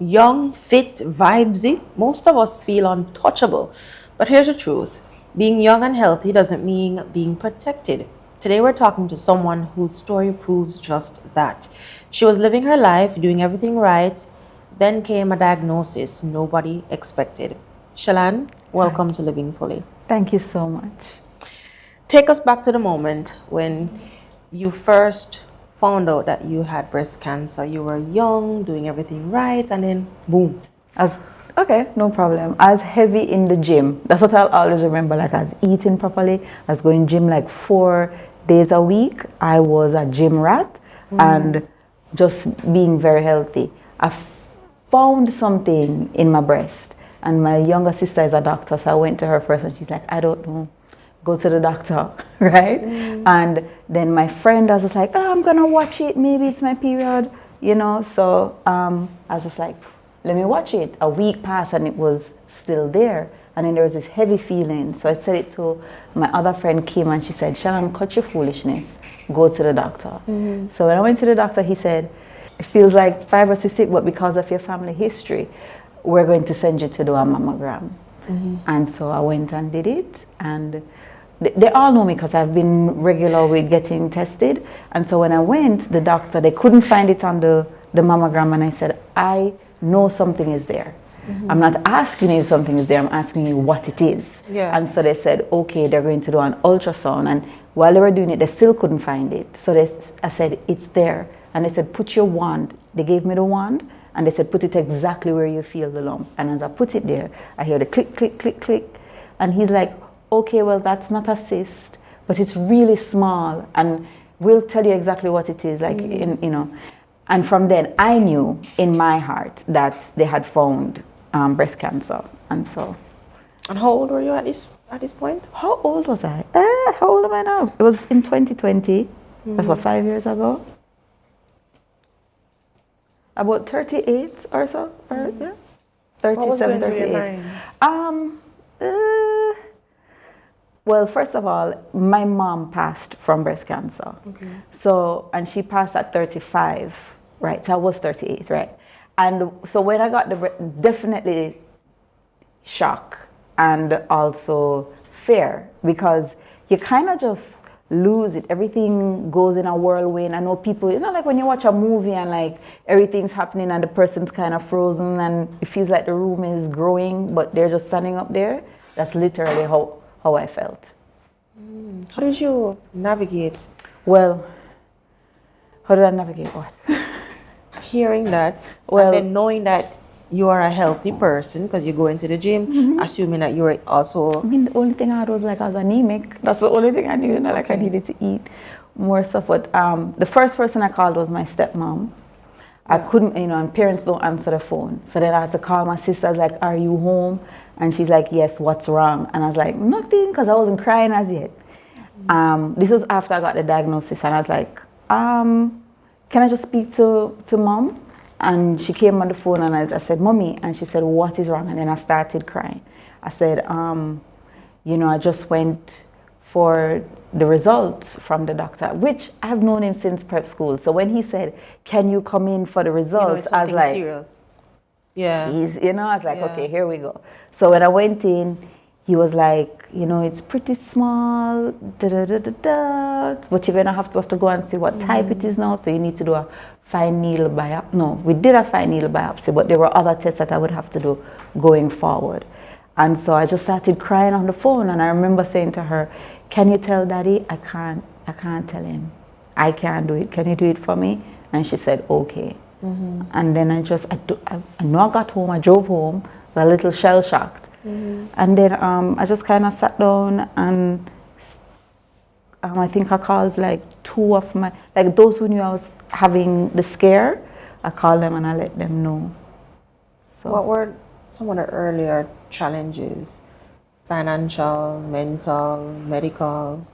young, fit, vibesy, most of us feel untouchable. But here's the truth: being young and healthy doesn't mean being protected. Today, we're talking to someone whose story proves just that. She was living her life, doing everything right, then came a diagnosis nobody expected. Chellan, Hi. welcome to Living Fully. Thank you so much. Take us back to the moment when you first found out that you had breast cancer. You were young, doing everything right, and then boom. Okay, no problem. I was heavy in the gym. That's what I'll always remember. Like, I was eating properly. I was going gym like 4 days a week. I was a gym rat and just being very healthy. Found something in my breast, and my younger sister is a doctor, so I went to her first, and she's like, I don't know, go to the doctor, right? And then my friend, I was just like, oh, I'm gonna watch it, maybe it's my period, you know. So I was just like, let me watch it. A week passed and it was still there, and then there was this heavy feeling. So I said it to my other friend, Kim, and she said, Shannon, cut your foolishness, go to the doctor. So when I went to the doctor, he said, it feels like 5 or 6, but because of your family history, we're going to send you to do a mammogram. And so I went and did it, and they all know me because I've been regular with getting tested. And so when I went, the doctor, they couldn't find it on the mammogram, and I said, I know something is there. I'm not asking you if something is there, I'm asking you what it is. Yeah. And so they said, okay, they're going to do an ultrasound. And while they were doing it, they still couldn't find it. So I said, it's there. And they said, put your wand. They gave me the wand, and they said, put it exactly where you feel the lump. And as I put it there, I hear the click, click, click, click. And he's like, okay, well, that's not a cyst, but it's really small, and we'll tell you exactly what it is, like, you know. And from then, I knew in my heart that they had found breast cancer. And so. And how old were you at this point? How old was I? How old am I now? It was in 2020. That's what, 5 years ago? About 38 or so, or yeah, 37, 38. Well, first of all, my mom passed from breast cancer. Okay. So, and she passed at 35, right? So I was 38, right? And so when I got definitely shock and also fear, because you kind of just lose it. Everything goes in a whirlwind. I know people, you know, like when you watch a movie and like everything's happening and the person's kind of frozen and it feels like the room is growing, but they're just standing up there. That's literally how I felt. How did you navigate Well, how did I navigate what? hearing that, Well- and then knowing that you are a healthy person because you go into the gym, assuming that you were also... I mean, the only thing I had was like I was anemic. That's the only thing I knew. You know, like I needed to eat more stuff. But the first person I called was my stepmom. I couldn't, you know, and parents don't answer the phone. So then I had to call my sister. I was like, are you home? And she's like, yes, what's wrong? And I was like, nothing, because I wasn't crying as yet. This was after I got the diagnosis, and I was like, can I just speak to mom? And she came on the phone, and I said, Mommy, and she said, what is wrong? And then I started crying. I said, you know, I just went for the results from the doctor, which I've known him since prep school. So when he said, can you come in for the results? I was like, serious. Yeah. geez, you know, I was like, Yeah. okay, here we go. So when I went in, he was like, you know, it's pretty small, but you're gonna have to go and see what type it is now. So you need to do a fine needle biopsy. No, we did a fine needle biopsy, but there were other tests that I would have to do going forward. And so I just started crying on the phone, and I remember saying to her, can you tell Daddy? I can't tell him. I can't do it. Can you do it for me? And she said, okay. And then I know I got home, I drove home, a little shell shocked. And then I just kind of sat down, and I think I called like 2 of my, like those who knew I was having the scare, I called them and I let them know. So What were some of the earlier challenges? Financial, mental, medical?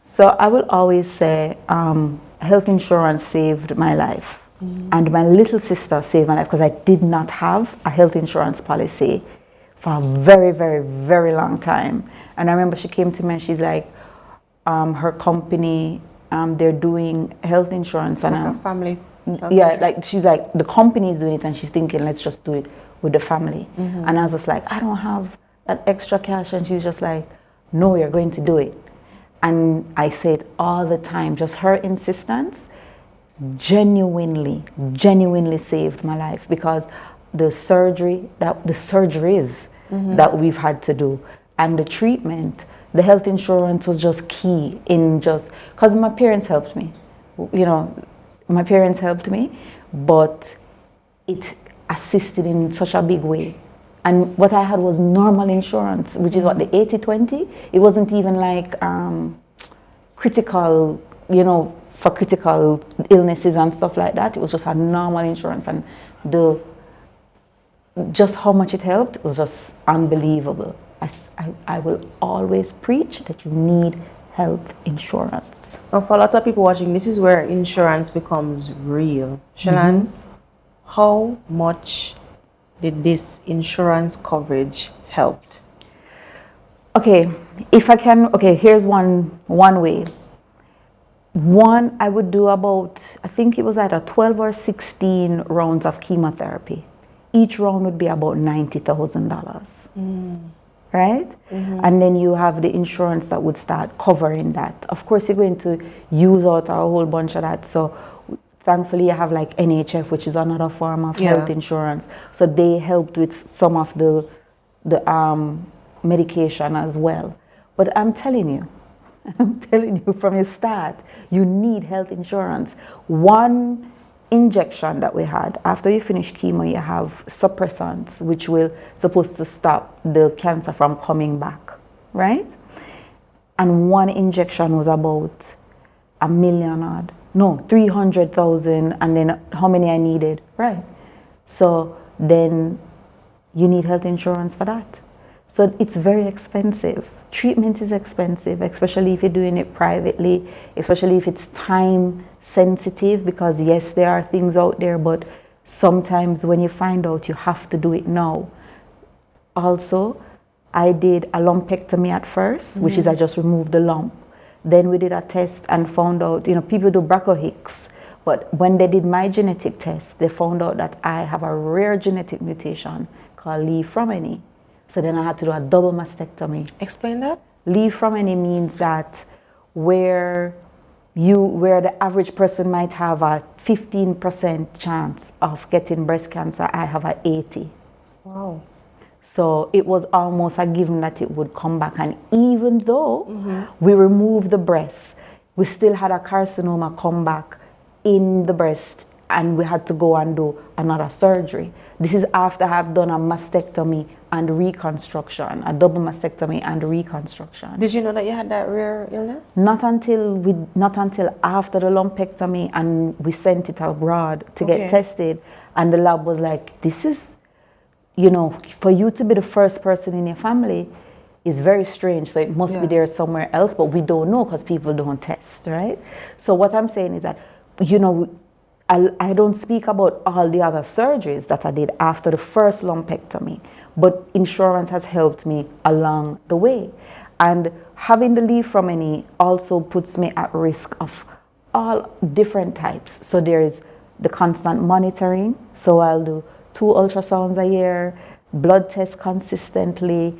So I will always say health insurance saved my life. And my little sister saved my life because I did not have a health insurance policy for a very, very, very long time. And I remember she came to me and she's like, her company they're doing health insurance and Like a family. yeah, like she's like the company is doing it and she's thinking let's just do it with the family. And I was just like, I don't have that extra cash, and she's just like, no, you're going to do it. And I say it all the time, just her insistence genuinely saved my life, because the surgeries that we've had to do and the treatment, the health insurance was just key in just because my parents helped me, but it assisted in such a big way. And what I had was normal insurance, which is what, the 80/20. It wasn't even like critical, for critical illnesses and stuff like that. It was just a normal insurance, and just how much it helped was just unbelievable. I will always preach that you need health insurance. Now, for lots of people watching, this is where insurance becomes real. Chellan, how much did this insurance coverage help? Okay, here's one way. One, I would do about, I think it was either 12 or 16 rounds of chemotherapy. Each round would be about $90,000. Right? And then you have the insurance that would start covering that. Of course, you're going to use out a whole bunch of that. So thankfully, I have like NHF, which is another form of health insurance. So they helped with some of the medication as well. But I'm telling you from the start, you need health insurance. One injection that we had, after you finish chemo, you have suppressants, which will supposed to stop the cancer from coming back, right? And one injection was about $1 million odd. No, 300,000, and then how many I needed, right? So then you need health insurance for that. So it's very expensive. Treatment is expensive, especially if you're doing it privately, especially if it's time sensitive, because yes, there are things out there, but sometimes when you find out, you have to do it now. Also, I did a lumpectomy at first, which is I just removed the lump. Then we did a test and found out, people do BRCA/HIX, but when they did my genetic test, they found out that I have a rare genetic mutation called Lee-Fromeny. So then I had to do a double mastectomy. Explain that. Lee-Fromeny means that where the average person might have a 15% chance of getting breast cancer, I have a 80. Wow. So it was almost a given that it would come back. And even though we removed the breast, we still had a carcinoma come back in the breast, and we had to go and do another surgery. This is after I've done a mastectomy and reconstruction, a double mastectomy and reconstruction. Did you know that you had that rare illness? Not until after the lumpectomy, and we sent it abroad to get tested, and the lab was like, this is, for you to be the first person in your family is very strange, so it must be there somewhere else, but we don't know because people don't test, right? So what I'm saying is that, I don't speak about all the other surgeries that I did after the first lumpectomy, but insurance has helped me along the way. And having the Lee-Fromeny also puts me at risk of all different types. So there is the constant monitoring. So I'll do 2 ultrasounds a year, blood tests consistently.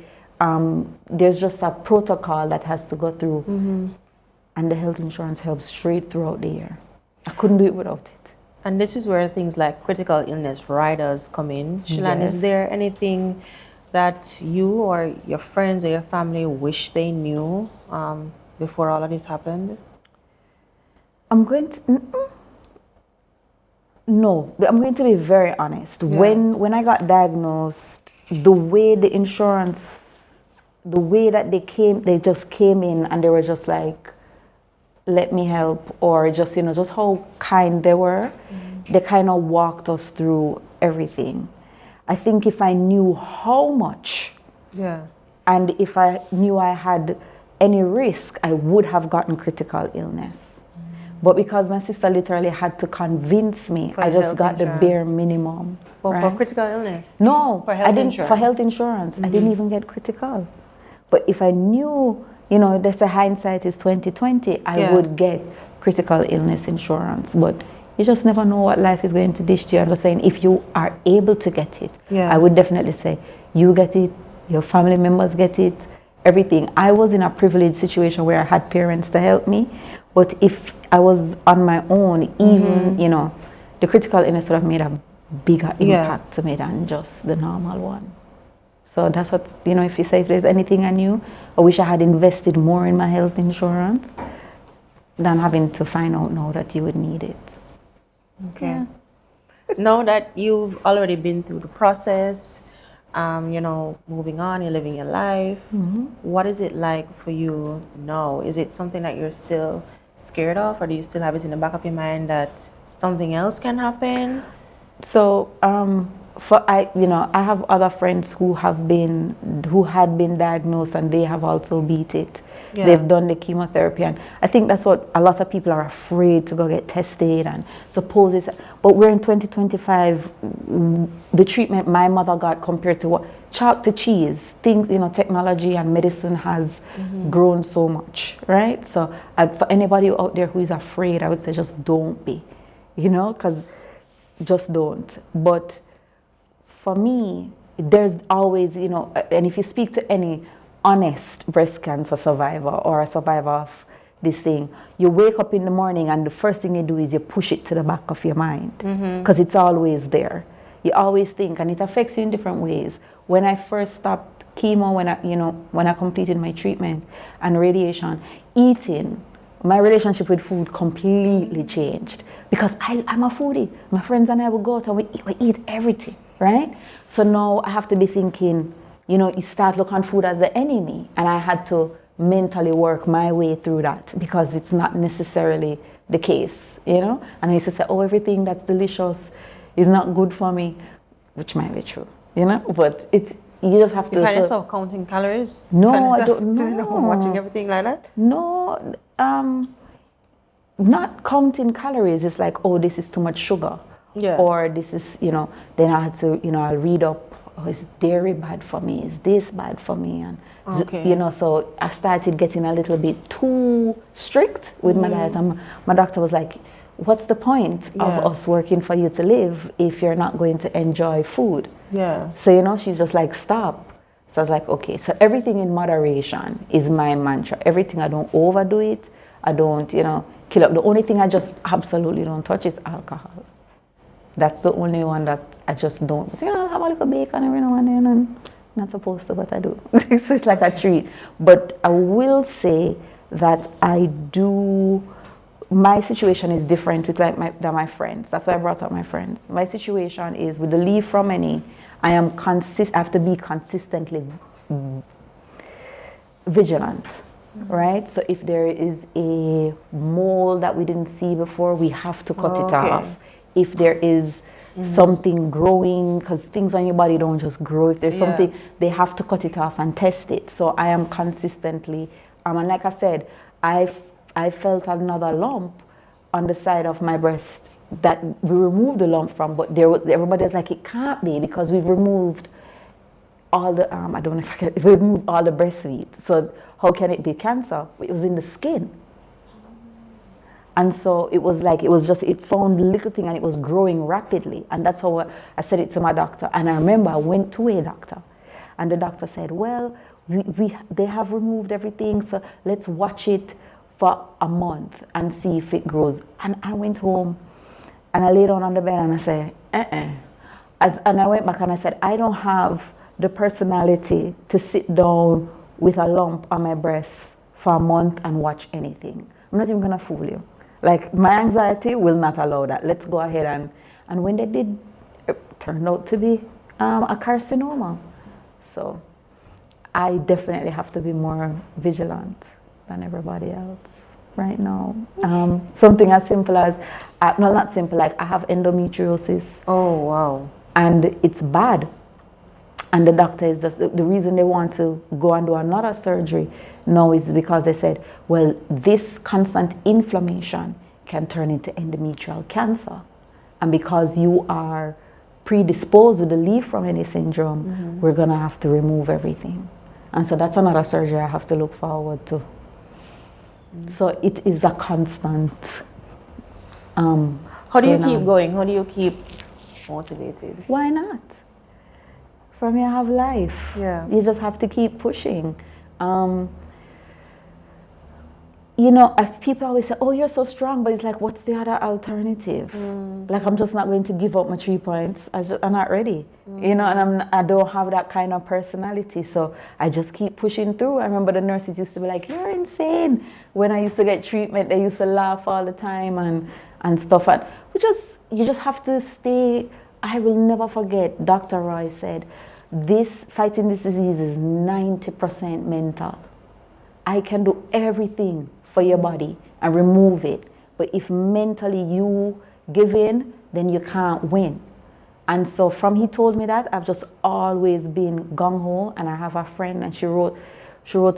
There's just a protocol that has to go through. And the health insurance helps straight throughout the year. I couldn't do it without it. And this is where things like critical illness riders come in. Chellan, is there anything that you or your friends or your family wish they knew before all of this happened? I'm going to be very honest. When I got diagnosed, the way the insurance, the way that they just came in and they were just like, let me help, or just, just how kind they were. They kind of walked us through everything. I think if I knew how much, and if I knew I had any risk, I would have gotten critical illness. But because my sister literally had to convince me, I just got the bare minimum. Well, for critical illness? No, for health insurance. For health insurance, I didn't even get critical. But if I knew, they say hindsight is 20/20, I would get critical illness insurance, but you just never know what life is going to dish to you. I'm just saying, if you are able to get it, I would definitely say you get it, your family members get it, everything. I was in a privileged situation where I had parents to help me, but if I was on my own, even, you know, the critical illness would have made a bigger impact to me than just the normal one. So that's what, you know, if you say if there's anything I knew, I wish I had invested more in my health insurance than having to find out now that you would need it. Okay. Yeah. Now that you've already been through the process, you know, moving on, you're living your life, what is it like for you now? Is it something that you're still scared of, or do you still have it in the back of your mind that something else can happen? So, you know, I have other friends who had been diagnosed, and they have also beat it. Yeah. They've done the chemotherapy, and I think that's what a lot of people are afraid to go get tested and suppose it's. But we're in 2025. The treatment my mother got compared to what chalk to cheese, things, you know, technology and medicine has grown so much, right? So for anybody out there who is afraid, I would say just don't be, you know, because just don't. But for me, there's always, you know, and if you speak to any honest breast cancer survivor or a survivor of this thing, you wake up in the morning and the first thing you do is you push it to the back of your mind, because it's always there. You always think, and it affects you in different ways. When I first stopped chemo, when I completed my treatment and radiation, eating, my relationship with food completely changed, because I'm a foodie. My friends and I will go out and we eat everything, right? So now I have to be thinking, you know, you start looking at food as the enemy, and I had to mentally work my way through that, because it's not necessarily the case, you know. And I used to say, oh, everything that's delicious is not good for me, which might be true, you know. But you just have to. You find yourself counting calories? No, I don't. No, watching everything like that. No, not counting calories. It's like, oh, this is too much sugar, or this is, you know. Then I had to, you know, I read up. Oh, is dairy bad for me? Is this bad for me? And you know, so I started getting a little bit too strict with my diet. And my doctor was like, what's the point of us working for you to live if you're not going to enjoy food? Yeah. So, you know, she's just like, stop. So I was like, okay, so everything in moderation is my mantra. Everything, I don't overdo it. I don't, you know, kill up. The only thing I just absolutely don't touch is alcohol. That's the only one that I just don't. You know, I'll have a little bacon every now and then, and I'm not supposed to, but I do. So it's like a treat. But I will say that I do. My situation is different with than my friends. That's why I brought up my friends. My situation is with the leave from any. I have to be consistently vigilant, right? So if there is a mole that we didn't see before, we have to cut it off. If there is something growing, because things on your body don't just grow. If there's something, they have to cut it off and test it. So I am consistently, and like I said, I felt another lump on the side of my breast that we removed the lump from, but everybody's like, it can't be, because we've removed all the, I don't know if I can, we removed all the breast meat. So how can it be cancer? It was in the skin. And so it was like, it found little thing and it was growing rapidly. And that's how I said it to my doctor. And I remember I went to a doctor, and the doctor said, well, they have removed everything, so let's watch it for a month and see if it grows. And I went home and I lay down on the bed and I said, and I went back and I said, I don't have the personality to sit down with a lump on my breast for a month and watch anything. I'm not even gonna fool you. Like, my anxiety will not allow that. Let's go ahead and when they did, it turned out to be a carcinoma. So I definitely have to be more vigilant than everybody else right now. Something as simple as, no, not simple, like I have endometriosis. Oh, wow. And it's bad. And the doctor is just, the reason they want to go and do another surgery now is because they said, well, this constant inflammation can turn into endometrial cancer. And because you are predisposed with the leaf from any syndrome, we're gonna have to remove everything. And so that's another surgery I have to look forward to. So it is a constant. How do you going keep on. going? How do you keep motivated? Why not? From you have life. Yeah. You just have to keep pushing. You know, if people always say, "Oh, you're so strong," but it's like, what's the other alternative? Like, I'm just not going to give up my 3 points. I'm not ready, you know, and I don't have that kind of personality, so I just keep pushing through. I remember the nurses used to be like, "You're insane." When I used to get treatment, they used to laugh all the time and stuff. And you just have to stay. I will never forget. Dr. Roy said, fighting this disease is 90% mental. I can do everything for your body and remove it. But if mentally you give in, then you can't win. And so from he told me that, I've just always been gung-ho. And I have a friend, and she wrote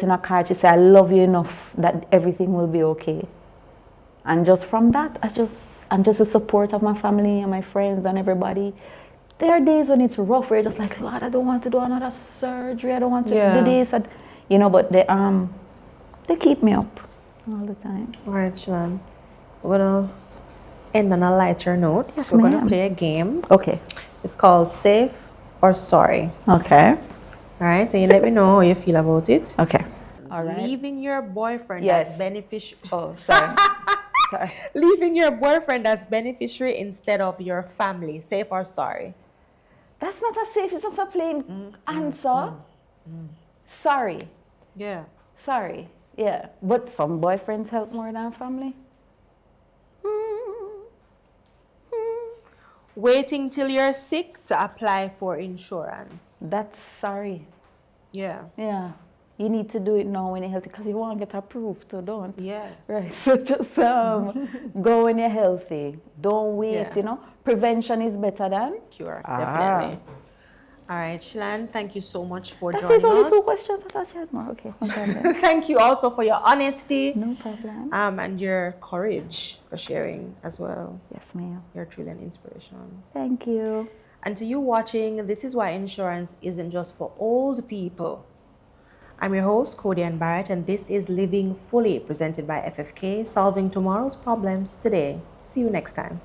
in a card, she said, "I love you enough that everything will be okay." And just from that, and just the support of my family and my friends and everybody. There are days when it's rough, where you're just like, "Lord, I don't want to do another surgery. I don't want to do this." And, you know, but they keep me up all the time. All right, Chellan. We're going to end on a lighter note. Yes, We're going to ma'am. play a game. Okay. It's called Safe or Sorry. Okay. All right, and you let me know how you feel about it. Okay. All right. Leaving your boyfriend Yes. as beneficiary. Oh, sorry. Sorry. Leaving your boyfriend as beneficiary instead of your family. Safe or sorry? That's not a safe, it's just a plain answer. Sorry. Yeah. Sorry. Yeah. But some boyfriends help more than family. Waiting till you're sick to apply for insurance. That's sorry. Yeah. Yeah. You need to do it now when you're healthy, because you want to get approved, so don't. Yeah. Right. So just go when you're healthy. Don't wait, Yeah. you know. Prevention is better than Cure. Definitely. All right, Chellan, thank you so much for That's joining it, only us. 2 questions. I thought you had more. Okay, no problem. Thank you also for your honesty No problem. and your courage for sharing as well. Yes, ma'am. You're truly an inspiration. Thank you. And to you watching, this is why insurance isn't just for old people. I'm your host, Cody Ann Barrett, and this is Living Fully, presented by FFK, solving tomorrow's problems today. See you next time.